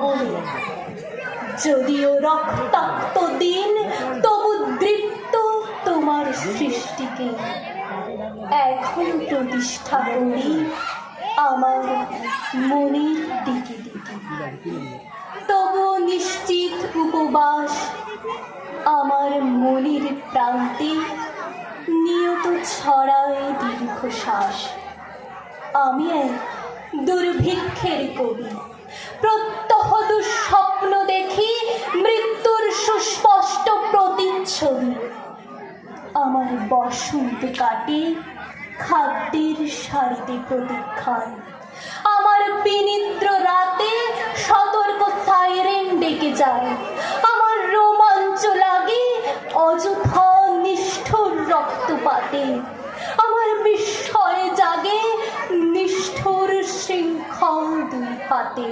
কবলে। যদিও রক্তাক্ত দিন, তবু দৃপ্ত তোমার সৃষ্টিকে এখন প্রতিষ্ঠা করি আমার মনের দিকে দিকে। তবুও নিশ্চিত উপবাস আমার মনের প্রান্তে নিয়ত ছড়ায় দীর্ঘশ্বাস। আমি এক দুর্ভিক্ষের কবি, প্রত্যহ দুঃস্বপ্ন দেখি মৃত্যুর সুস্পষ্ট প্রতিচ্ছবি। আমার বসন্ত কাটে খাদ্যের সারিতে প্রতীক্ষায়, আমার বিনিদ্র রাতে সতর্ক সাইরেন ডেকে যায়। আমার রোমাঞ্চ লাগে অযথা নিষ্ঠুর রক্তপাতে, আমার বিস্ময় জাগে নিষ্ঠুর শৃঙ্খল দুই হাতে।